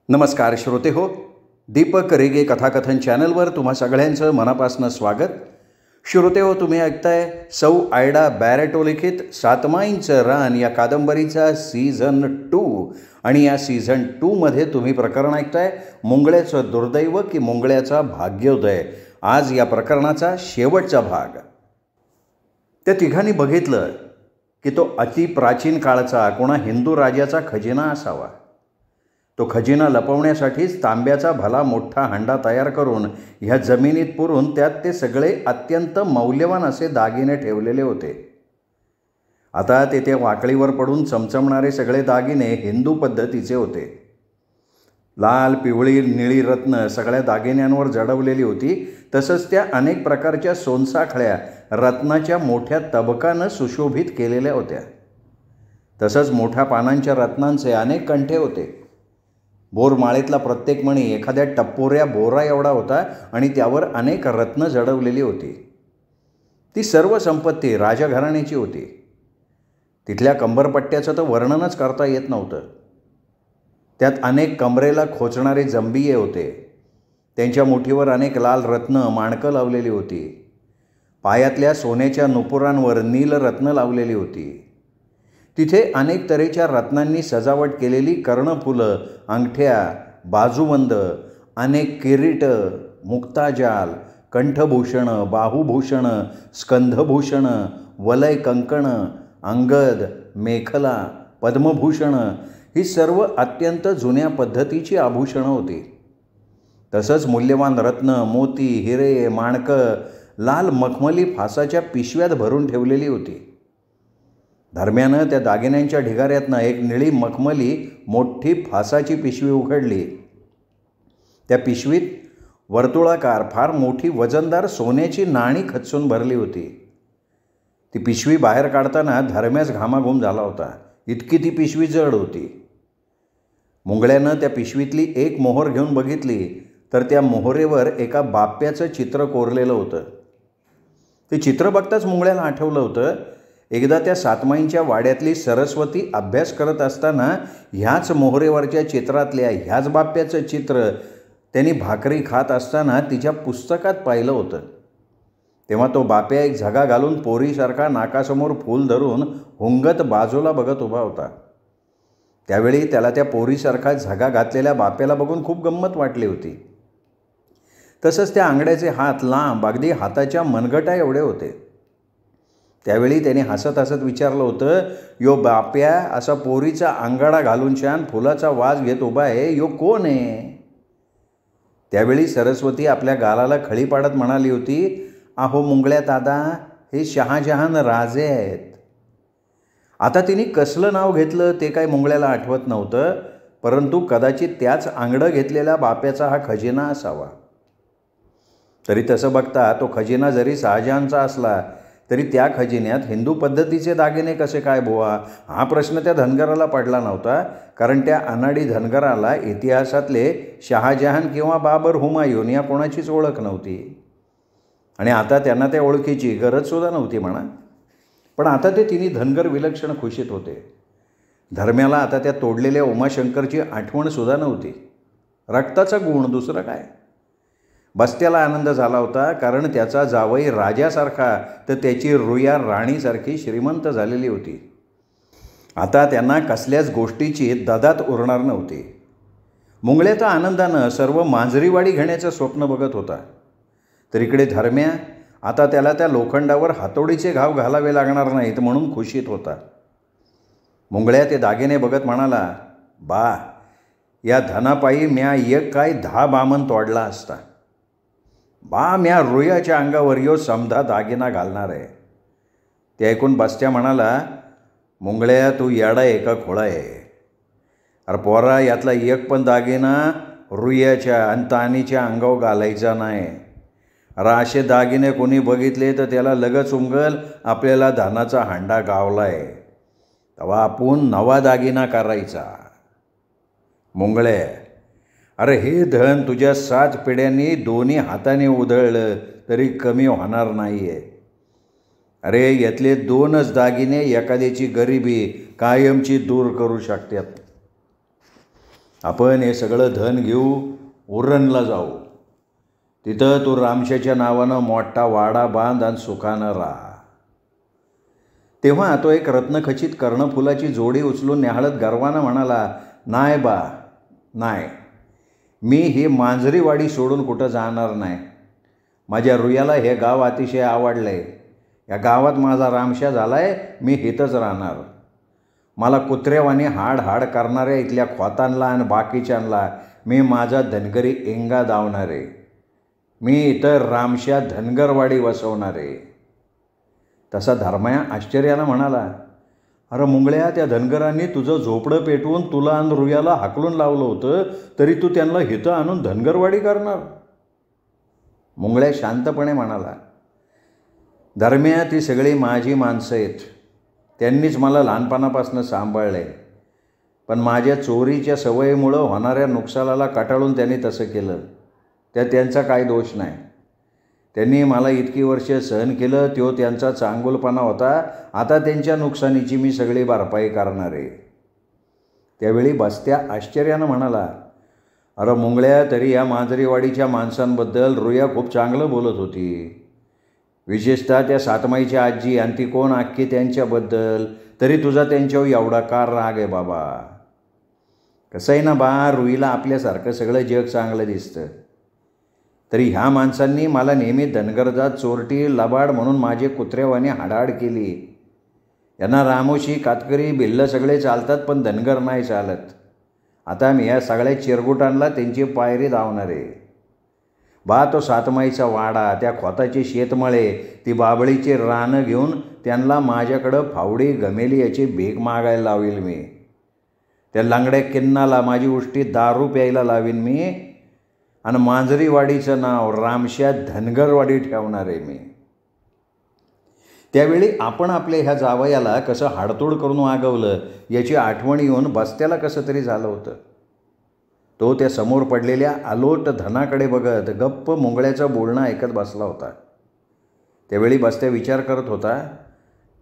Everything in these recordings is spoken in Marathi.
नमस्कार श्रोते हो, दीपक रेगे कथाकथन चॅनलवर तुम्हा सगळ्यांचं मनापासून स्वागत. श्रोते हो, तुम्ही ऐकताय सौ आयडा बॅरेटो लिखित सातमाईंचं रान या कादंबरीचा सीझन 2. आणि या सीझन 2मध्ये तुम्ही प्रकरण ऐकताय मुंगळ्याचं दुर्दैव की मुंगळ्याचा भाग्योदय. आज या प्रकरणाचा शेवटचा भाग. त्या तिघांनी बघितलं की तो अतिप्राचीन काळचा कोणा हिंदू राजाचा खजिना असावा. तो खजिना लपवण्यासाठीच तांब्याचा भला मोठा हंडा तयार करून ह्या जमिनीत पुरून त्यात ते सगळे अत्यंत मौल्यवान असे दागिने ठेवलेले होते. आता ते वाकळीवर पडून चमचमणारे सगळे दागिने हिंदू पद्धतीचे होते. लाल, पिवळी, निळी रत्न सगळ्या दागिन्यांवर जडवलेली होती. तसंच त्या अनेक प्रकारच्या सोनसाखळ्या रत्नाच्या मोठ्या तबकानं सुशोभित केलेल्या होत्या. तसंच मोठ्या पानांच्या रत्नांचे अनेक कंठे होते. बोरमाळेतला प्रत्येक मणी एखाद्या टप्पोऱ्या बोरा एवढा होता आणि त्यावर अनेक रत्न जडवलेली होती. ती सर्व संपत्ती राजघराण्याची होती. तिथल्या कंबरपट्ट्याचं तर वर्णनच करता येत नव्हतं. त्यात अनेक कमरेला खोचणारे जंबिये होते. त्यांच्या मुठीवर अनेक लाल रत्न माणकं लावलेली होती. पायातल्या सोन्याच्या नुपुरांवर नीलरत्न लावलेली होती. तिथे अनेक तऱ्हेच्या रत्नांनी सजावट केलेली कर्णफुलं, अंगठ्या, बाजूबंद, अनेक किरीटं, मुक्ताजाल, कंठभूषणं, बाहुभूषणं, स्कंधभूषणं, वलय कंकणं, अंगद, मेखला, पद्मभूषणं ही सर्व अत्यंत जुन्या पद्धतीची आभूषणं होती. तसंच मूल्यवान रत्न, मोती, हिरे, माणकं, लाल मखमली फासाच्या पिशव्यात भरून ठेवलेली होती. धर्म्यानं त्या दागिन्यांच्या ढिगाऱ्यातनं एक निळी मखमली मोठी फासाची पिशवी उघडली. त्या पिशवीत वर्तुळाकार फार मोठी वजनदार सोन्याची नाणी खच्चून भरली होती. ती पिशवी बाहेर काढताना धर्म्यास घामाघूम झाला होता. इतकी ती पिशवी जड होती. मुंगळ्यानं त्या पिशवीतली एक मोहर घेऊन बघितली तर त्या मोहरेवर एका बाप्याचं चित्र कोरलेलं होतं. ते चित्र बघताच मुंगळ्याला आठवलं होतं, एकदा त्या सातमाईंच्या वाड्यातली सरस्वती अभ्यास करत असताना ह्याच मोहरेवरच्या चित्रातल्या ह्याच बाप्याचं चित्र त्यांनी भाकरी खात असताना तिच्या पुस्तकात पाहिलं होतं. तेव्हा तो बाप्या एक झगा घालून पोरीसारखा नाकासमोर फूल धरून हुंगत बाजूला बघत उभा होता. त्यावेळी त्याला त्या पोरीसारखा झगा घातलेल्या बाप्याला बघून खूप गंमत वाटली होती. तसंच त्या आंगड्याचे हात लांब, अगदी हाताच्या मनगटा एवढे होते. त्यावेळी त्याने हसत हसत विचारलं होतं, यो बाप्या असा पोरीचा अंगाडा घालून छान फुलाचा वास घेत उभा आहे, यो कोण आहे? त्यावेळी सरस्वती आपल्या गालाला खळी पाडत म्हणाली होती, अहो मुंगळ्या दादा, हे शहाजहान राजे आहेत. आता तिने कसलं नाव घेतलं ते काय मुंगळ्याला आठवत नव्हतं, परंतु कदाचित त्याच आंगडं घेतलेल्या बाप्याचा हा खजिना असावा. तरी तसं बघता तो खजिना जरी शहाजहानचा असला तरी त्या खजिन्यात हिंदू पद्धतीचे दागिने कसे काय बुवा, हा प्रश्न त्या धनगराला पडला नव्हता. कारण त्या अनाडी धनगराला इतिहासातले शहाजहान किंवा बाबर, हुमायून या कोणाचीच ओळख नव्हती. आणि आता त्यांना त्या ओळखीची गरजसुद्धा नव्हती म्हणा. पण आता ते तिन्ही धनगर विलक्षण खुशीत होते. धर्म्याला आता त्या तोडलेल्या उमाशंकरची आठवणसुद्धा नव्हती. रक्ताचा गुण, दुसरं काय. बस्त्याला आनंद झाला होता, कारण त्याचा जावई राजासारखा तर त्याची रुया राणीसारखी श्रीमंत झालेली होती. आता त्यांना कसल्याच गोष्टीची ददात उरणार नव्हती. मुंगळ्या तर आनंदानं सर्व मांजरीवाडी घेण्याचं स्वप्न बघत होता. तर इकडे धर्म्या आता त्याला त्या लोखंडावर हातोडीचे घाव घालावे लागणार नाहीत म्हणून खुशीत होता. मुंगळ्या ते दागिने बघत म्हणाला, बा, या धनापायी म्या एक काय 10 बामण तोडला असता. बा, म्या रुयाच्या अंगावर यो समधा दागिना घालणार आहे. ते ऐकून बस्त्या म्हणाला, मुंगळ्या, तू येडा आहे का खोळा आहे? अरे पोरा, यातला एक पण दागिना रुयाच्या आणि तानीच्या अंगावर घालायचा नाही. अरे असे दागिने कोणी बघितले तर त्याला लगच उमगल आपल्याला धनाचा हांडा गावलाय, तेव्हा आपण नवा दागिना करायचा. मुंगळे, अरे हे धन तुझ्या 7 पिढ्यांनी दोन्ही हाताने उधळलं तरी कमी होणार नाही आहे. अरे यातले 2च दागिने एखाद्याची गरिबी कायमची दूर करू शकतात. आपण हे सगळं धन घेऊ, उरणला जाऊ. तिथं तू रामशाच्या नावानं मोठा वाडा बांध आणि सुखानं राहा. तेव्हा तो एक रत्नखचित कर्णफुलाची जोडी उचलून न्याहाळत गर्वानं म्हणाला, नाही बा, नाही, मी ही मांजरीवाडी सोडून कुठं जाणार नाही. माझ्या रुयाला हे गाव अतिशय आवडलं आहे. या गावात माझा रामशा झाला आहे, मी इथंच राहणार. मला कुत्र्यावानी हाड करणाऱ्या इथल्या खोतांना आणि बाकीच्यांना मी माझा धनगरी एंगा दावणार आहे. मी इथं रामशा धनगरवाडी वसवणार आहे. तसा धर्मया आश्चर्यानं म्हणाला, अरे मुंगळ्या, त्या धनगरांनी तुझं झोपडं पेटवून तुला आणि रुयाला हाकलून लावलं होतं, तरी तू त्यांना हिथं आणून धनगरवाडी करणार? मुंगळ्या शांतपणे म्हणाला, धर्म्या, ती सगळी माझी माणसं आहेत. त्यांनीच मला लहानपणापासून सांभाळलं आहे. पण माझ्या चोरीच्या सवयीमुळं होणाऱ्या नुकसानाला कंटाळून त्यांनी तसं केलं. त्यात त्यांचा काही दोष नाही. त्यांनी मला इतकी वर्ष सहन केलं, तो त्यांचा चांगुलपणा होता. आता त्यांच्या नुकसानीची मी सगळी भरपाई करणार आहे. त्यावेळी बस्त्या आश्चर्यानं म्हणाला, अरे मुंगळ्या, तरी या मांजरीवाडीच्या माणसांबद्दल रुया खूप चांगलं बोलत होती. विशेषतः त्या सातमाईच्या आजी आणि ती कोण अख्खी त्यांच्याबद्दल. तरी तुझा त्यांच्यावर एवढा कार राग आहे बाबा? कसं आहे ना बा, रुईला आपल्यासारखं सगळं जग चांगलं दिसतं. तरी ह्या माणसांनी मला नेहमी धनगरजात, चोरटी, लबाड म्हणून माझे कुत्र्यावाने हाडाहाड केली. यांना रामोशी, कातकरी, भिल्ल सगळे चालतात, पण धनगर नाही चालत. आता मी या सगळ्या चिरगुटांना त्यांची पायरी धावणार आहे. बा, तो सातमाईचा वाडा, त्या खोताचे शेतमळे, ती बाबळीची रानं घेऊन त्यांना माझ्याकडं फावडी गमेली याची भीक मागायला लावील मी. त्या लांगड्या किन्नाला माझी उष्टी दारू प्यायला लावीन मी. आणि मांजरीवाडीचं नाव रामशा धनगरवाडी ठेवणार आहे मी. त्यावेळी आपण आपल्या ह्या जावयाला कसं हाडतोड करून वागवलं याची आठवण येऊन बस्त्याला कसं तरी झालं होतं. तो त्या समोर पडलेल्या आलोट धनाकडे बघत गप्प मुंगळ्याचं बोलणं ऐकत बसला होता. त्यावेळी बस्त्या विचार करत होता,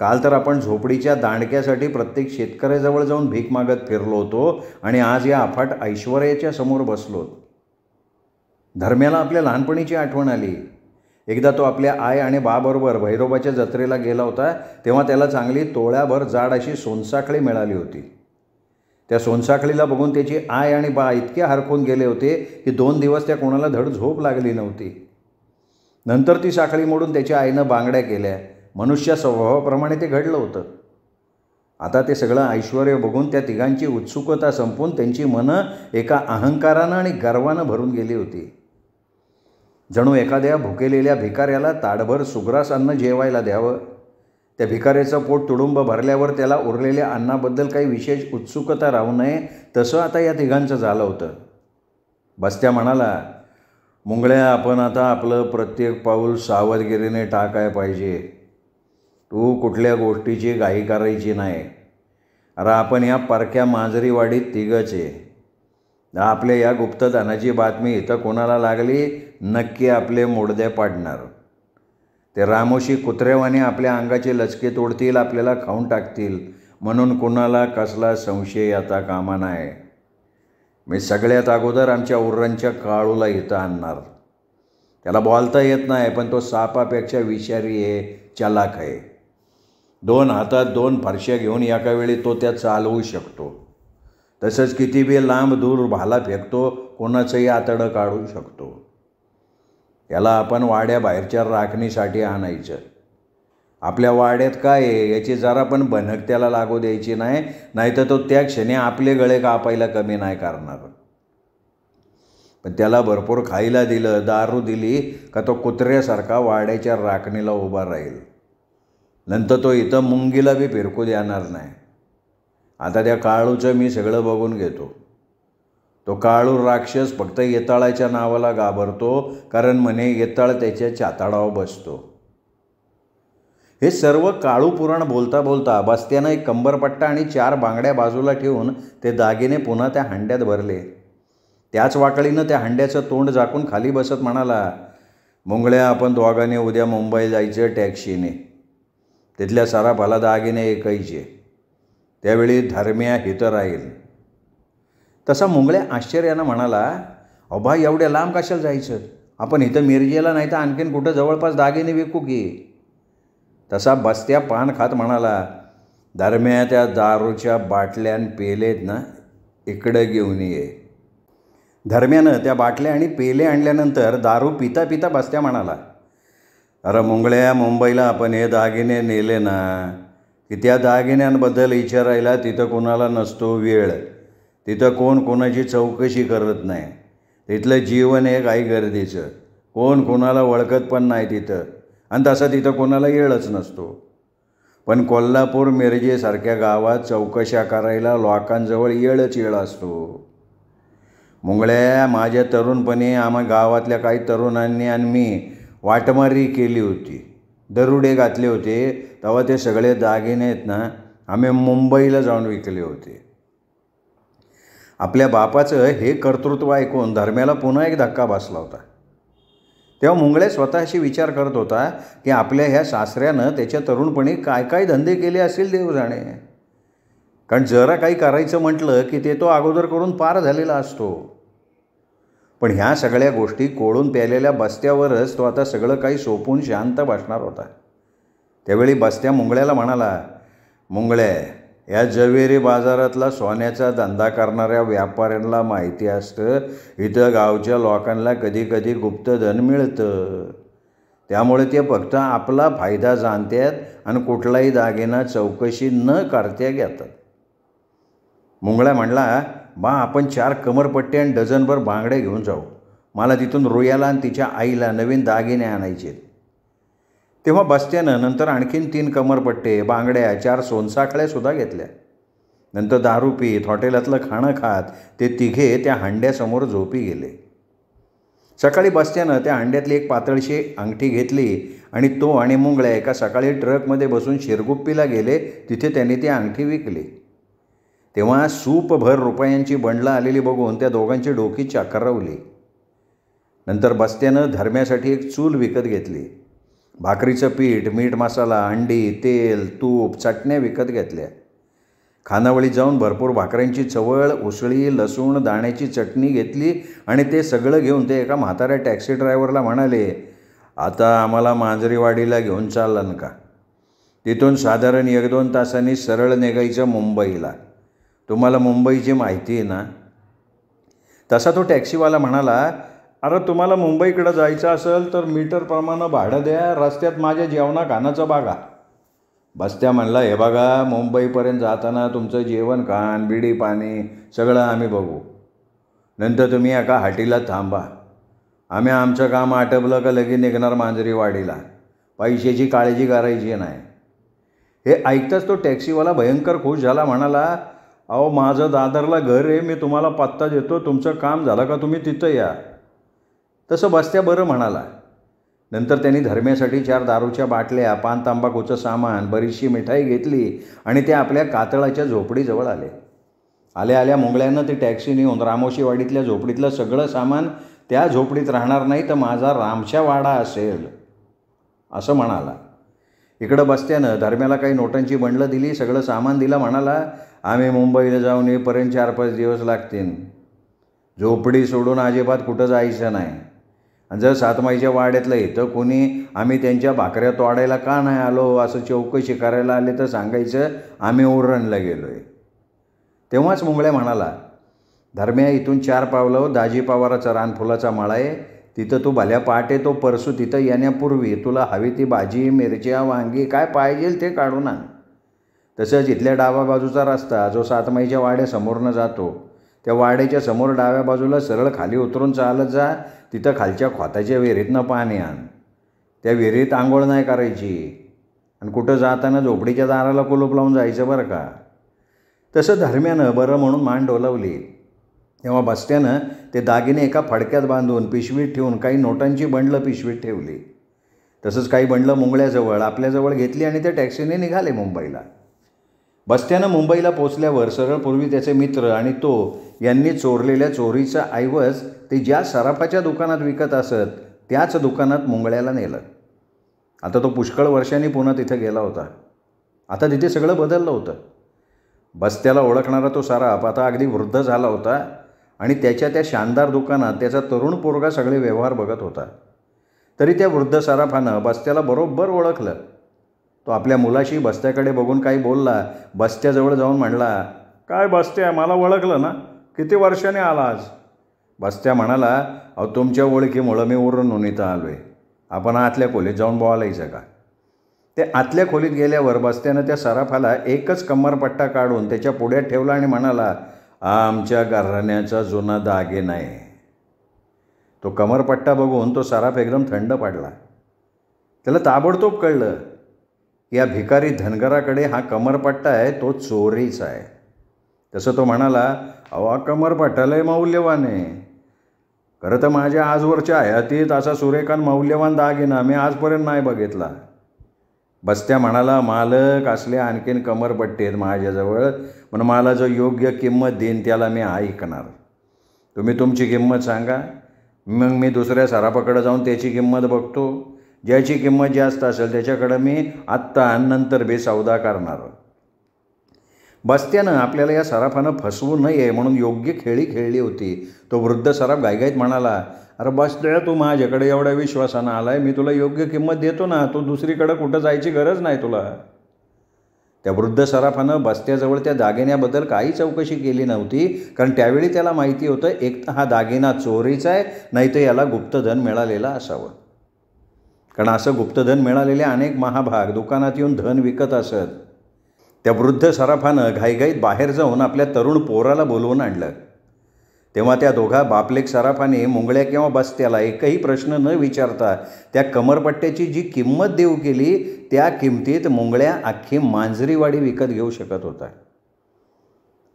काल तर आपण झोपडीच्या दांडक्यासाठी प्रत्येक शेतकऱ्याजवळ जाऊन भीक मागत फिरलो होतो आणि आज या अफाट ऐश्वर्याच्या समोर बसलो. धर्म्याला आपल्या लहानपणीची आठवण आली. एकदा तो आपल्या आई आणि बाबरोबर भैरोबाच्या जत्रेला गेला होता. तेव्हा त्याला चांगली तोळ्याभर जाड अशी सोनसाखळी मिळाली होती. त्या सोनसाखळीला बघून त्याची आई आणि बा इतके हरकून गेले होते की 2 दिवस त्या कोणाला धड झोप लागली नव्हती. नंतर ती साखळी मोडून त्याच्या आईनं बांगड्या केल्या. मनुष्य स्वभावाप्रमाणे ते घडलं होतं. आता ते सगळं ऐश्वर बघून त्या तिघांची उत्सुकता संपून त्यांची मनं एका अहंकारानं आणि गर्वानं भरून गेली होती. जणू एखाद्या भुकेलेल्या भिकाऱ्याला ताडभर सुग्रास अन्न जेवायला द्यावं. त्या भिकाऱ्याचं पोट तुडुंब भरल्यावर त्याला उरलेल्या अन्नाबद्दल काही विशेष उत्सुकता राहू नये, तसं आता या तिघांचं झालं होतं. बस्त्या म्हणाला, मुंगळ्या, आपण आता आपलं प्रत्येक पाऊल सावधगिरीने टाकाय पाहिजे. तू कुठल्या गोष्टीची घाई करायची नाही. अरे आपण या परक्या मांजरीवाडीत तिघंच आहे. आपल्या या गुप्तधनाची बातमी इथं कोणाला लागली, नक्की आपले मुडदे पाडणार. ते रामोशी कुत्र्यावाने आपल्या अंगाचे लचके तोडतील, आपल्याला खाऊन टाकतील, म्हणून कुणाला कसला संशय आता कामा नाही. मी सगळ्यात अगोदर आमच्या उर्रांच्या काळूला इथं आणणार. त्याला बोलता येत नाही, पण तो सापापेक्षा विषारी आहे, चलाख आहे. 2 हातात 2 फरश्या घेऊन एका वेळी तो त्या चालवू शकतो. तसंच किती बी लांब दूर भाला फेकतो, कोणाचंही आतडं काढू शकतो. त्याला आपण वाड्याबाहेरच्या राखणीसाठी आणायचं. आपल्या वाड्यात काय आहे याची जरा पण भनक त्याला लागू द्यायची नाही, नाहीतर तो त्या क्षणी आपले गळे कापायला कमी नाही करणार. पण त्याला भरपूर खायला दिलं, दारू दिली का तो कुत्र्यासारखा वाड्याच्या राखणीला उभा राहील. नंतर तो इथं मुंगीला बी फिरकू देणार नाही. आता त्या काळूचं मी सगळं बघून घेतो. तो काळू राक्षस फक्त येताळाच्या नावाला घाबरतो, कारण म्हणे येताळ त्याच्या चाताडावर बसतो. हे सर्व काळू पुराण बोलता बोलता बस्त्यानं एक कंबरपट्टा आणि 4 बांगड्या बाजूला ठेवून ते दागिने पुन्हा त्या हंड्यात भरले. त्याच वाकळीनं त्या हंड्याचं तोंड झाकून खाली बसत म्हणाला, मुंगळ्या, आपण दोघांनी उद्या मुंबई जायचं टॅक्सीने. तिथल्या सराफाला दागिने ऐकायचे. त्यावेळी धर्म्या हिथं राहील. तसा मुंगळ्या आश्चर्यानं म्हणाला, अहो बा एवढ्या लांब कशाला जायचं, आपण इथं मिरजेला नाही तर आणखीन कुठं जवळपास दागिने विकू की. तसा बस्त्या पान खात म्हणाला, दरम्या त्या दारूच्या बाटल्यान पेलेत ना इकडं घेऊन ये. धर्म्यानं त्या बाटल्या आणि पेले आणल्यानंतर दारू पिता पिता बस्त्या म्हणाला, अरे मुंगळ्या, मुंबईला आपण हे दागिने नेले ना की त्या दागिन्यांबद्दल विचारायला तिथं कोणाला नसतो वेळ. तिथं कोण कोणाची चौकशी करत नाही. तिथलं जीवन आहे काही गर्दीचं, कोण कोणाला ओळखत पण नाही तिथं, आणि तसं तिथं कोणाला येळच नसतो. पण कोल्हापूर मिरजेसारख्या गावात चौकशा करायला लोकांजवळ येळच येळ असतो. मुंगळ्या, माझ्या तरुणपणी आम्हा गावातल्या काही तरुणांनी आणि मी वाटमारी केली होती, दरोडे घातले होते. तेव्हा ते सगळे दागिने आहेत ना आम्ही मुंबईला जाऊन विकले होते. आपल्या बापाचं हे कर्तृत्व ऐकून धर्म्याला पुन्हा एक धक्का बसला होता. तेव्हा मुंगळे स्वतःशी विचार करत होता की आपल्या ह्या सासऱ्यानं त्याच्या तरुणपणी काय काय धंदे केले असतील देव जाणे. कारण जरा काही करायचं म्हटलं की ते तो अगोदर करून पार झालेला असतो. पण ह्या सगळ्या गोष्टी कोळून प्यालेल्या बस्त्यावरच तो आता सगळं काही सोपून शांत बसणार होता. त्यावेळी बस्त्या मुंगळ्याला म्हणाला, मुंगळे, या जवेरी बाजारातला सोन्याचा धंदा करणाऱ्या व्यापाऱ्यांना माहिती असतं इथं गावच्या लोकांना कधी कधी गुप्तधन मिळतं. त्यामुळे ते फक्त आपला फायदा जाणतात आणि कुठलाही दागिना चौकशी न करता घेतात. मुंगळा म्हणला, बा आपण 4 कमरपट्टे आणि डझनभर बांगडे घेऊन जाऊ. मला तिथून रुयाला आणि तिच्या आईला नवीन दागिने आणायचे. तेव्हा बस्त्यानं नंतर आणखीन 3 कमरपट्टे, बांगड्या, 4 सोनसाखळ्यासुद्धा घेतल्या. नंतर दारू पीत हॉटेलातलं खाणं खात ते तिघे त्या हांड्यासमोर झोपी गेले. सकाळी बस्त्यानं त्या हांड्यातली एक पातळशी अंगठी घेतली आणि तो आणि मुंगळ्या एका सकाळी ट्रकमध्ये बसून शिरगुप्पीला गेले. तिथे त्यांनी ती अंगठी विकली. तेव्हा सूपभर रुपयांची बंडलं आलेली बघून त्या दोघांची डोकी चक्रावली. नंतर बस्त्यानं धर्म्यासाठी एक चूल विकत घेतली. भाकरीचं पीठ, मीठ मसाला, अंडी, तेल, तूप, चटण्या विकत घेतल्या. खानावळीत जाऊन भरपूर भाकऱ्यांची चवळ, उसळी, लसूण, दाण्याची चटणी घेतली आणि ते सगळं घेऊन ते एका म्हाताऱ्या टॅक्सी ड्रायव्हरला म्हणाले, आता आम्हाला मांजरीवाडीला घेऊन चाललं का? तिथून साधारण 1-2 तासांनी सरळ निघायचं मुंबईला. तुम्हाला मुंबईची माहिती आहे ना? तसा तो टॅक्सीवाला म्हणाला, अरे तुम्हाला मुंबईकडं जायचं असेल तर मीटरप्रमाणे भाडं द्या, रस्त्यात माझ्या जेवणा खाण्याचं बघा. बस्त्या म्हणला, हे बघा, मुंबईपर्यंत जाताना तुमचं जेवण खाण, बिडी पाणी सगळं आम्ही बघू. नंतर तुम्ही एका हाटीला थांबा. आम्ही आमचं काम आटपलं का लगेच निघणार मांजरीवाडीला. पैशाची काळजी करायची नाही. हे ऐकताच तो टॅक्सीवाला भयंकर खुश झाला. म्हणाला, अहो माझं दादरला घर आहे, मी तुम्हाला पत्ता देतो, तुमचं काम झालं का तुम्ही तिथं या. तसं बस्त्या बरं म्हणाला. नंतर त्यांनी धर्म्यासाठी 4 दारूच्या बाटल्या, पान तंबाखूचं सामान, बरीचशी मिठाई घेतली आणि ते आपल्या कातळाच्या झोपडीजवळ आले. आल्या मुंगळ्यानं ती टॅक्सी नेऊन रामोशीवाडीतल्या झोपडीतलं सगळं सामान, त्या झोपडीत राहणार नाही तर माझा रामच्या वाडा असेल असं म्हणाला. इकडं बस्त्यानं धर्म्याला काही नोटांची बंडलं दिली, सगळं सामान दिलं. म्हणाला, आम्ही मुंबईला जाऊन येईपर्यंत 4-5 दिवस लागतील. झोपडी सोडून अजिबात कुठं जायचं नाही. आणि जर सातमाईच्या वाड्यातलं इथं कोणी आम्ही त्यांच्या भाकऱ्या तोडायला का नाही आलो असं चौकशी करायला आले तर सांगायचं आम्ही उरणला गेलो आहे. तेव्हाच मुंगळ्या म्हणाला, धर्म्या, इथून 4 पावलं दाजी पवाराचा रानफुलाचा मळा आहे. तिथं तू भल्या पहाटे तो परसू तिथं येण्यापूर्वी तुला हवी ती भाजी, मिरच्या, वांगी काय पाहिजे ते काढून आण. तसंच इथल्या डावा बाजूचा रस्ता जो सातमाईच्या वाड्यासमोरनं जातो, त्या वाड्याच्या समोर डाव्या बाजूला सरळ खाली उतरून चालत जा. तिथं खालच्या खोताच्या विहिरीतनं पाणी आण. त्या विहिरीत आंघोळ नाही करायची आणि कुठं जाताना झोपडीच्या दाराला कुलूप लावून जायचं बरं का. तसं धर्म्यानं बरं म्हणून मान डोलावली. तेव्हा बस्त्यानं ते दागिने एका फडक्यात बांधून पिशवीत ठेवून काही नोटांची बंडलं पिशवीत ठेवली. तसंच काही बंडलं मुंगळ्याजवळ आपल्याजवळ घेतली आणि त्या टॅक्सीने निघाले मुंबईला. बस्त्यानं मुंबईला पोचल्यावर सरळ पूर्वी त्याचे मित्र आणि तो यांनी चोरलेल्या चोरीचा ऐवज ते ज्या सराफाच्या दुकानात विकत असत त्याच दुकानात मुंगळ्याला नेलं. आता तो पुष्कळ वर्षांनी पुन्हा तिथं गेला होता. आता तिथे सगळं बदललं होतं. बस्त्याला ओळखणारा तो सराफ आता अगदी वृद्ध झाला होता आणि त्याच्या त्या शानदार दुकानात त्याचा तरुण पोरगा सगळे व्यवहार बघत होता. तरी त्या वृद्ध सराफानं बस्त्याला बरोबर ओळखलं. तो आपल्या मुलाशी बस्त्याकडे बघून काही बोलला. बस्त्याजवळ जाऊन म्हणला, काय बस्त्या, मला ओळखलं ना? किती वर्षाने आला आज? बस्त्या म्हणाला, अहो तुमच्या ओळखीमुळं मी उरून इथं आलो आहे. आपण आतल्या खोलीत जाऊन बोलायचं का? ते आतल्या खोलीत गेल्यावर बस्त्यानं त्या सराफाला एकच कमरपट्टा काढून त्याच्या पुढ्यात ठेवला आणि म्हणाला, आमच्या घराण्याचा जुना दागिना आहे. तो कमरपट्टा बघून तो सराफ एकदम थंड पडला. त्याला ताबडतोब कळलं, या भिकारी धनगराकडे हा कमरपट्टा आहे तो चोरीचा आहे. तसं तो म्हणाला, अहो हा कमरपट्टा लय मौल्यवान आहे. खरं तर माझ्या आजवरच्या हयातीत असा सुरेखान मौल्यवान दागिना मी आजपर्यंत नाही बघितला. बस्त्या म्हणाला, मालक, असले आणखीन कमरपट्टे आहेत माझ्याजवळ, पण मला जो योग्य किंमत देईन त्याला मी ऐकणार. तुम्ही तुमची किंमत सांगा, मग मी दुसऱ्या सराफाकडे जाऊन त्याची किंमत बघतो. ज्याची किंमत जास्त असेल त्याच्याकडं मी आत्ता आणि नंतर बी सौदा करणार. बस्त्यानं आपल्याला या सराफानं फसवू नये म्हणून योग्य खेळी खेळली होती. तो वृद्ध सराफ गायगाईत म्हणाला, अरे बस्त्या, तू माझ्याकडे एवढ्या विश्वासानं आला आहे, मी तुला योग्य किंमत देतो ना, तू दुसरीकडं कुठं जायची गरज नाही तुला. त्या वृद्ध सराफानं बस्त्याजवळ त्या दागिन्याबद्दल काही चौकशी केली नव्हती, कारण त्यावेळी त्याला माहिती होतं एक तर हा दागिना चोरीचा आहे, नाही तर याला गुप्तधन मिळालेलं असावं. कारण असं गुप्तधन मिळालेले अनेक महाभाग दुकानात येऊन धन विकत असत. त्या वृद्ध सराफानं घाईघाईत बाहेर जाऊन आपल्या तरुण पोराला बोलवून आणलं. तेव्हा त्या दोघा बापलेक सराफाने मुंगळ्या किंवा बस्त्याला एकही प्रश्न न विचारता त्या कमरपट्ट्याची जी किंमत देऊ केली, त्या किमतीत मुंगळ्या अख्खी मांजरीवाडी विकत घेऊ शकत होता.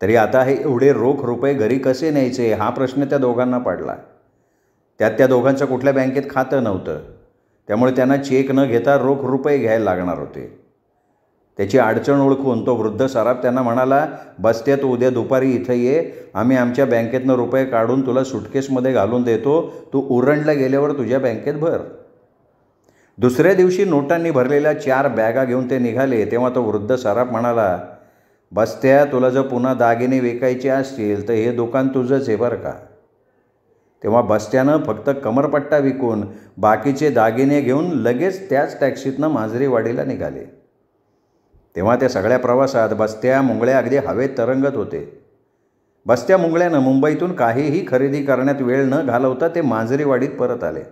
तरी आता हे एवढे रोख रुपये घरी कसे न्यायचे हा प्रश्न त्या दोघांना पडला. त्यात त्या दोघांचं कुठल्या बँकेत खातं नव्हतं, त्यामुळे त्यांना चेक न घेता रोख रुपये घ्यायला लागणार होते. त्याची अडचण ओळखून तो वृद्ध सराफ त्यांना म्हणाला, बस्त्या, तू उद्या दुपारी इथं ये, आम्ही आमच्या बँकेतनं रुपये काढून तुला सुटकेसमध्ये घालून देतो, तू उरणला गेल्यावर तुझ्या बँकेत भर. दुसऱ्या दिवशी नोटांनी भरलेल्या 4 बॅगा घेऊन ते निघाले. तेव्हा तो वृद्ध सराफ म्हणाला, बस्त्या, तुला जर पुन्हा दागिने विकायचे असतील तर हे दुकान तुझंच आहे बरं का. तेव्हा बस्त्यानं फक्त कमरपट्टा विकून बाकीचे दागिने घेऊन लगेच त्याच टॅक्सीतनं मांजरीवाडीला निघाले. तेव्हा त्या सगळ्या प्रवासात बस्त्या मुंगळ्या अगदी हवेत तरंगत होते. बस्त्या मुंगळ्यानं मुंबईतून काहीही खरेदी करण्यात वेळ न घालवता ते मांजरीवाडीत परत आले.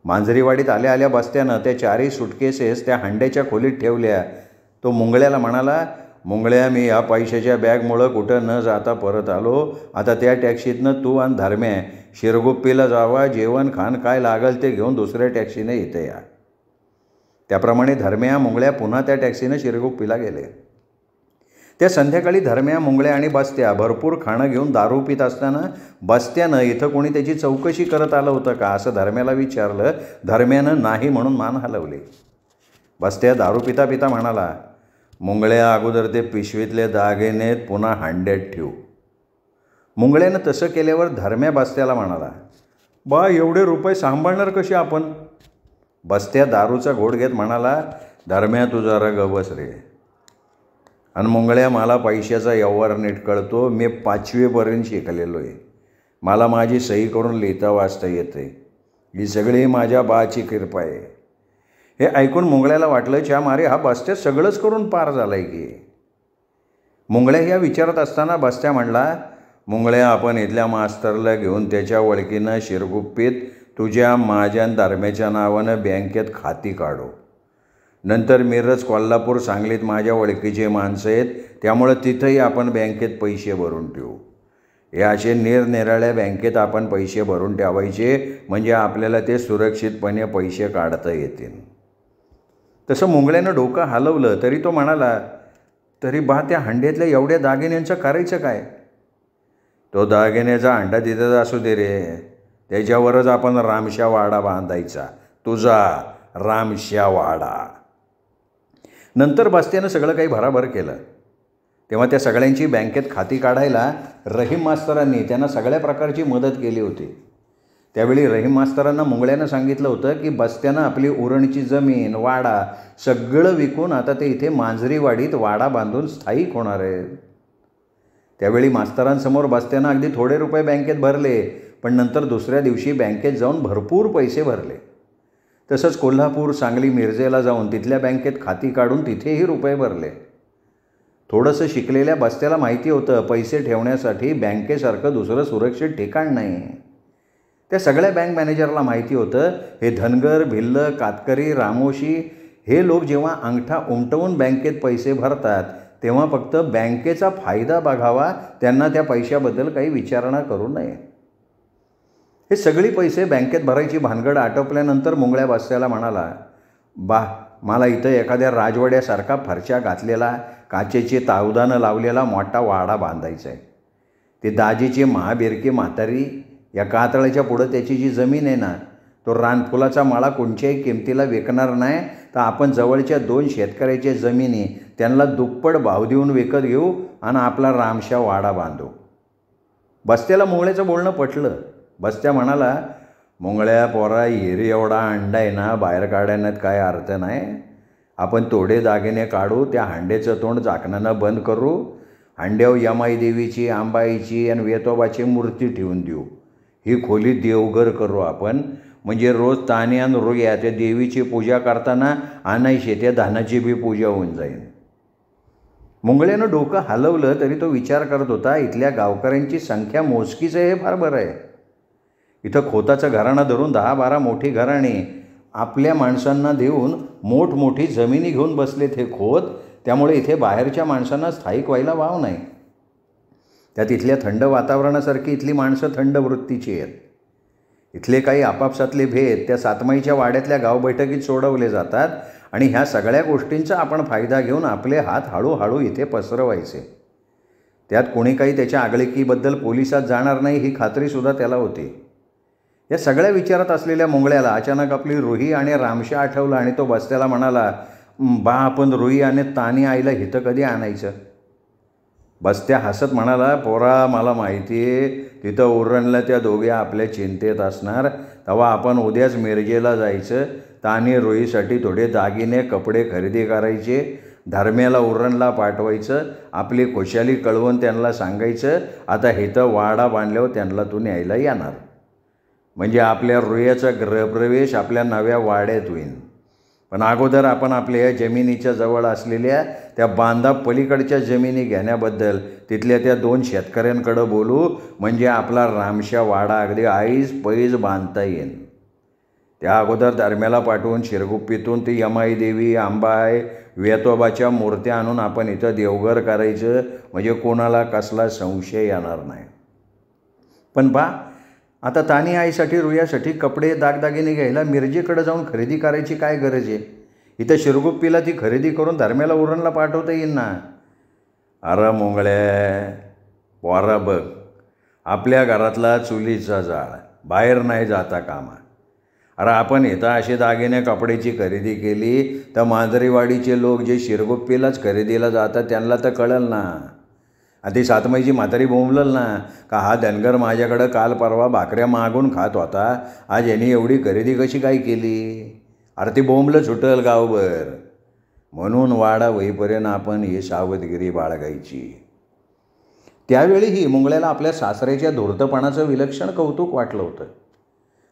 मांजरीवाडीत आल्या आल्या बस्त्यानं त्या 4ही सुटकेसेस त्या हंड्याच्या खोलीत ठेवल्या. तो मुंगळ्याला म्हणाला, मुंगळ्या, मी या पैशाच्या बॅगमुळं कुठं न जाता परत आलो. आता त्या टॅक्सीतनं तू आणि धर्म्या शिरगुप्पीला जावा, जेवण खाण काय लागल ते घेऊन दुसऱ्या टॅक्सीने इथे या. त्याप्रमाणे धर्म्या मुंगळ्या पुन्हा त्या टॅक्सीनं शिरगुप्पीला गेले. त्या संध्याकाळी धर्म्या, मुंगळ्या आणि बस्त्या भरपूर खाणं घेऊन दारू पित असताना बस्त्यानं इथं कोणी त्याची चौकशी करत आलं होतं का असं धर्म्याला विचारलं. धर्म्यानं नाही म्हणून मान हलवली. बस्त्या दारू पिता पिता म्हणाला, मुंगळ्या, अगोदर ते पिशवीतले दागिने पुन्हा हांड्यात ठेवू. मुंगळ्यानं तसं केल्यावर धर्म्या बस्त्याला म्हणाला, बा, एवढे रुपये सांभाळणार कसे आपण? बस्त्या दारूचा घोट घेत म्हणाला, धर्म्या, तू जरा गबस रे. आणि मुंगळ्या, मला पैशाचा व्यवहार नीट कळतो. मी 5वीपर्यंत शिकलेलो आहे. मला माझी सही करून लिहिता वाचता येते. ही सगळी माझ्या बाची कृपा आहे. हे ऐकून मुंगळ्याला वाटलं, च्या मारे हा बस्त्या सगळंच करून पार झालाय की. मुंगळ्या ह्या विचारत असताना बस्त्या म्हणला, मुंगळ्या, आपण इथल्या मास्तरला घेऊन त्याच्या ओळखीनं शिरगुप्पीत तुझ्या, माझ्या आणि धर्म्याच्या नावानं बँकेत खाती काढू. नंतर मिरज, कोल्हापूर, सांगलीत माझ्या ओळखीचे माणसं आहेत, त्यामुळं तिथंही आपण बँकेत पैसे भरून ठेवू. हे असे निरनिराळ्या बँकेत आपण पैसे भरून ठेवायचे, म्हणजे आपल्याला ते सुरक्षितपणे पैसे काढता येतील. तसं मुंगळ्यानं डोकं हलवलं तरी तो म्हणाला, तरी बा, त्या हंड्यातल्या एवढ्या दागिन्यांचं करायचं काय? तो दागिन्याचा हंडा तिथंच असू दे रे, त्याच्यावरच आपण रामशा वाडा बांधायचा, तुझा रामशा वाडा. नंतर बस्त्यानं सगळं काही भराभर केलं. तेव्हा त्या सगळ्यांची बँकेत खाती काढायला रहीम मास्तरांनी त्यांना सगळ्या प्रकारची मदत केली होती. त्यावेळी रहीम मास्तरांना मुंगळ्यानं सांगितलं होतं की बस्त्यानं आपली उरणची जमीन वाडा सगळं विकून आता ते इथे मांजरीवाडीत वाडा बांधून स्थायिक होणार आहेत. त्यावेळी मास्तरांसमोर बस्त्यानं अगदी थोडे रुपये बँकेत भरले, पण नंतर दुसऱ्या दिवशी बँकेत जाऊन भरपूर पैसे भरले. तसंच कोल्हापूर, सांगली, मिरजेला जाऊन तिथल्या बँकेत खाती काढून तिथेही रुपये भरले. थोडंसं शिकलेल्या बस्त्याला माहिती होतं पैसे ठेवण्यासाठी बँकेसारखं दुसरं सुरक्षित ठिकाण नाही. त्या सगळ्या बँक मॅनेजरला माहिती होतं हे धनगर, भिल्ल, कातकरी, रामोशी हे लोक जेव्हा अंगठा उमटवून बँकेत पैसे भरतात तेव्हा फक्त बँकेचा फायदा बघावा, त्यांना त्या पैशाबद्दल काही विचारणा करू नये. हे सगळी पैसे बँकेत भरायची भानगड आटोपल्यानंतर मुंगळ्या बस्त्याला म्हणाला, मला इथं एखाद्या राजवाड्यासारखा फरशा घातलेला, काचेची तावदानं लावलेला मोठा वाडा बांधायचा आहे. ते दाजीची महाबिरकी म्हातारी, या कातळाच्या पुढं त्याची जी जमीन आहे ना, तो रानफुलाचा माळा कोणत्याही किमतीला विकणार नाही, तर आपण जवळच्या 2 शेतकऱ्याच्या जमिनी त्यांना दुप्पट भाव देऊन विकत घेऊ आणि आपला रामशा वाडा बांधू. बस्त्याला मुंगळ्याचं बोलणं पटलं. बस्त्या म्हणाला, मुंगळ्या पोरा, हिरी एवढा अंडा आहे ना, बाहेर काढण्यात काय अर्थ नाही. आपण थोडे दागिने काढू, त्या हांड्याचं तोंड झाकणानं बंद करू, हांड्यावर यमाई देवीची, आंबाईची आणि वेतोबाची मूर्ती ठेवून देऊ. ही खोली देवघर करू आपण, म्हणजे रोज ताणी आणि रोग्या त्या देवीची पूजा करताना आणायची त्या धानाची बी पूजा होऊन जाईल. मुंगळ्यानं डोकं हलवलं तरी तो विचार करत होता, इथल्या गावकऱ्यांची संख्या मोजकीच आहे, हे फार बरं आहे. इथं खोताचं घराणं धरून 10-12 मोठी घराणी आपल्या माणसांना देऊन मोठमोठी जमिनी घेऊन बसलेत हे खोत, त्यामुळे इथे बाहेरच्या माणसांना स्थायिक व्हायला वाव नाही. त्यात इथल्या थंड वातावरणासारखी इथली माणसं थंड वृत्तीची आहेत. इथले काही आपापसातले भेद त्या सातमाईच्या वाड्यातल्या गावबैठकीत सोडवले जातात आणि ह्या सगळ्या गोष्टींचा आपण फायदा घेऊन आपले हात हळूहळू इथे पसरवायचे. त्यात कोणी काही त्याच्या आगळिकीबद्दल पोलिसात जाणार नाही ही खात्रीसुद्धा त्याला होती. या सगळ्या विचारात असलेल्या मुंगळ्याला अचानक आपली रुही आणि रामशा आठवला आणि तो बस्त्याला म्हणाला, आपण रुही आणि तानी आईला हिथं कधी आणायचं? बस्त्या हसत म्हणाला, पोरा, मला माहिती आहे तिथं उरणला त्या दोघे आपल्या चिंतेत असणार, तेव्हा आपण उद्याच मिरजेला जायचं. तानी रुहीसाठी थोडे दागिने कपडे खरेदी करायचे, धर्म्याला उरणला पाठवायचं, आपली खुशाली कळवून त्यांना सांगायचं आता हिथं वाडा बांधल्यावर त्यांना तू न्यायला येणार, म्हणजे आपल्या रुयाचा गृहप्रवेश आपल्या नव्या वाड्यात होईल. पण अगोदर आपण आपल्या या जमिनीच्या जवळ असलेल्या त्या बांधा पलीकडच्या जमिनी घेण्याबद्दल तिथल्या त्या 2 शेतकऱ्यांकडं बोलू, म्हणजे आपला रामशा वाडा अगदी आईज पैज बांधता येईल. त्या अगोदर धर्म्याला पाठवून शिरगुप्पीतून ती यमाई देवी, आंबाई, वेतोबाच्या मूर्त्या आणून आपण इथं देवघर करायचं, म्हणजे कोणाला कसला संशय येणार नाही. पण आता तानी आईसाठी, रुयासाठी कपडे दागदागिने घ्यायला मिरजेकडे जाऊन खरेदी करायची काय गरज आहे? इथं शिरगुप्पीला ती खरेदी करून धर्म्याला उरणला पाठवता येईल ना. अरे मुंगळ्या पोरा, बघ, आपल्या घरातला चुलीचा जाळ, बाहेर नाही जाता कामा. अरे आपण इथं असे दागिने कपड्याची खरेदी केली तर मांजरीवाडीचे लोक जे शिरगुप्पीलाच खरेदीला जातात त्यांना तर कळलं ना. ती सातमाईची म्हातारी बोंबलल ना का हा धनगर माझ्याकडं काल परवा भाकऱ्या मागून खात होता, आज यांनी एवढी खरेदी कशी काय केली? अरे ती बोंबलं सुटल गावभर. म्हणून वाडा होईपर्यंत आपण ही सावधगिरी बाळगायची. त्यावेळीही मुंगळ्याला आपल्या सासऱ्याच्या धूर्तपणाचं विलक्षण कौतुक वाटलं होतं.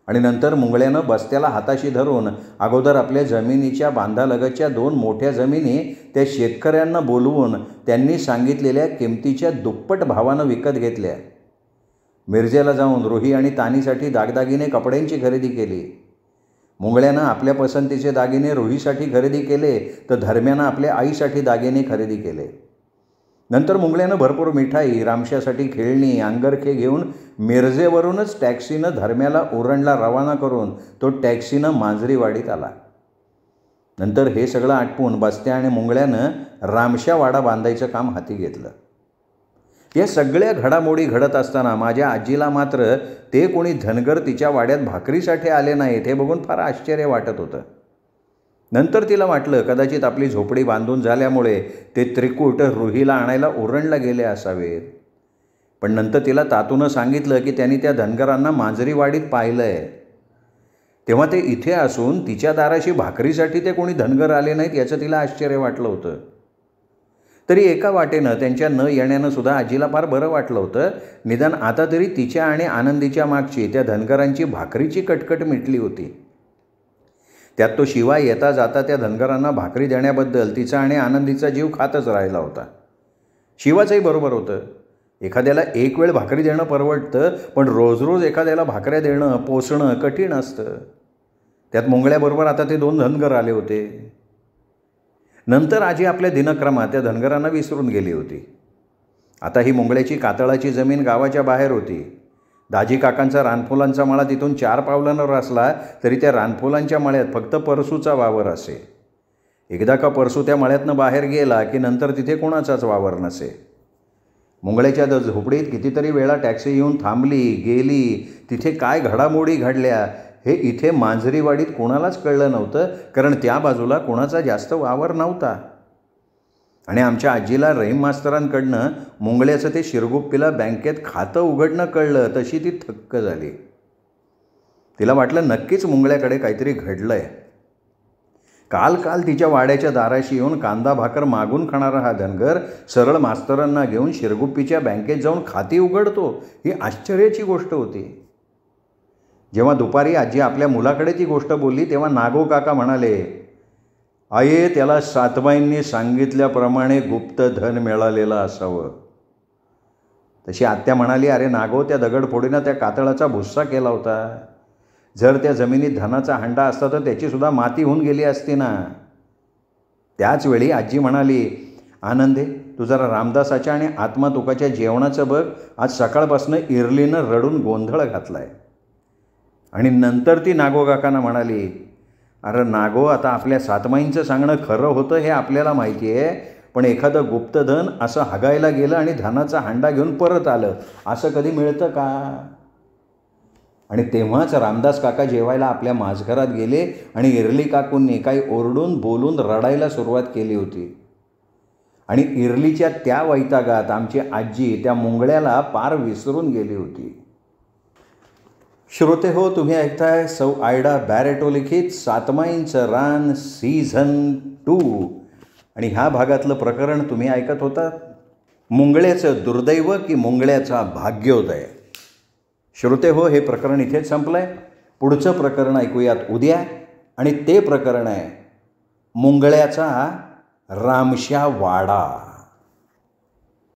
आणि नंतर मुंगळ्यानं बस्त्याला हाताशी धरून अगोदर आपल्या जमिनीच्या बांधालगतच्या 2 मोठ्या जमिनी त्या शेतकऱ्यांना बोलवून त्यांनी सांगितलेल्या किमतीच्या दुप्पट भावानं विकत घेतल्या. मिरजेला जाऊन रुही आणि तानीसाठी दागदागिने कपड्यांची खरेदी केली. मुंगळ्यानं आपल्या पसंतीचे दागिने रुहीसाठी खरेदी केले, तर धर्म्यानं आपल्या आईसाठी दागिने खरेदी केले. नंतर मुंगळ्यानं भरपूर मिठाई, रामशासाठी खेळणी, अंगरखे घेऊन मिरजेवरूनच टॅक्सीनं धर्म्याला उरणला रवाना करून तो टॅक्सीनं मांजरीवाडीत आला. नंतर हे सगळं आटपून बस्त्या आणि मुंगळ्यानं रामशा वाडा बांधायचं काम हाती घेतलं. या सगळ्या घडामोडी घडत असताना माझ्या आजीला मात्र ते कोणी धनगर तिच्या वाड्यात भाकरीसाठी आले नाहीत हे बघून फार आश्चर्य वाटत होतं. नंतर तिला वाटलं कदाचित आपली झोपडी बांधून झाल्यामुळे ते त्रिकूट रुहीला आणायला उरणला गेले असावेत. पण नंतर तिला तातूनं सांगितलं की त्यांनी त्या धनगरांना मांजरीवाडीत पाहिलं आहे. तेव्हा ते इथे असून तिच्या दाराशी भाकरीसाठी ते कोणी धनगर आले नाहीत याचं तिला आश्चर्य वाटलं होतं. तरी एका वाटेनं त्यांच्या न येण्यानं सुद्धा आजीला फार बरं वाटलं होतं. निदान आता तरी तिच्या आणि आनंदीच्या मागची त्या धनगरांची भाकरीची कटकट मिटली होती. त्यात तो शिवा येता जाता त्या धनगरांना भाकरी देण्याबद्दल तिचा आणि आनंदीचा जीव खातच राहिला होता. शिवाचंही बरोबर होतं. एखाद्याला एक वेळ भाकरी देणं परवडतं, पण रोज रोज एखाद्याला भाकऱ्या देणं पोसणं कठीण असतं. त्यात मुंगळ्याबरोबर आता ते 2 धनगर आले होते. नंतर आजी आपल्या दिनक्रमात त्या धनगरांना विसरून गेली होती. आता ही मुंगळ्याची कातळाची जमीन गावाच्या बाहेर होती. दाजी काकांचा रानफुलांचा मळा तिथून 4 पावलांवर असला तरी त्या रानफुलांच्या मळ्यात फक्त परसूचा वावर असे. एकदा का परसू त्या मळ्यातनं बाहेर गेला की नंतर तिथे कोणाचाच वावर नसे. मुंगळ्याच्या झोपडीत कितीतरी वेळा टॅक्सी येऊन थांबली गेली. तिथे काय घडामोडी घडल्या हे इथे मांजरीवाडीत कोणालाच कळलं नव्हतं, कारण त्या बाजूला कोणाचा जास्त वावर नव्हता. आणि आमच्या आजीला रहीम मास्तरांकडनं मुंगळ्याचं ते शिरगुप्पीला बँकेत खातं उघडणं कळलं तशी ती थक्क झाली. तिला वाटलं नक्कीच मुंगळ्याकडे काहीतरी घडलं आहे. काल तिच्या वाड्याच्या दाराशी येऊन कांदा भाकर मागून खाणारा हा धनगर सरळ मास्तरांना घेऊन शिरगुप्पीच्या बँकेत जाऊन खाती उघडतो, ही आश्चर्याची गोष्ट होती. जेव्हा दुपारी आजी आपल्या मुलाकडे ती गोष्ट बोलली तेव्हा नागो काका म्हणाले, "आये, त्याला सातबाईंनी सांगितल्याप्रमाणे गुप्त धन मिळालेलं असावं." तशी आत्या म्हणाली, "अरे नागो, त्या दगडफोडीनं त्या कातळाचा भुस्सा केला होता. जर त्या जमिनीत धनाचा हंडा असता तर त्याचीसुद्धा माती होऊन गेली असती ना." त्याचवेळी आजी म्हणाली, "आनंदे, तू जरा रामदासाच्या आणि आत्मा तुकाच्या जेवणाचं बघ. आज सकाळपासून इरलीनं रडून गोंधळ घातलाय." आणि नंतर ती नागो काकांना म्हणाली, "अरे नागो, आता आपल्या सातमाईंचं सांगणं खरं होतं हे आपल्याला माहिती आहे, पण एखादं गुप्तधन असं हगायला गेलं आणि धनाचा हंडा घेऊन परत आलं, असं कधी मिळतं का?" आणि तेव्हाच रामदास काका जेवायला आपल्या माझघरात गेले आणि इरली काकूंनी काही ओरडून बोलून रडायला सुरुवात केली होती. आणि इरलीच्या त्या वैतागात आमची आजी त्या मुंगळ्याला पार विसरून गेली होती. श्रोते हो, तुम्ही ऐकताय सौ आयडा बॅरेटो लिखित सातमाईंचं रान सीझन 2 आणि ह्या भागातलं प्रकरण तुम्ही ऐकत होता, मुंगळ्याचं दुर्दैव की मुंगळ्याचा भाग्योदय. श्रोते हो, हे प्रकरण इथेच संपलं आहे. पुढचं प्रकरण ऐकूयात उद्या, आणि ते प्रकरण आहे मुंगळ्याचा रामशा वाडा.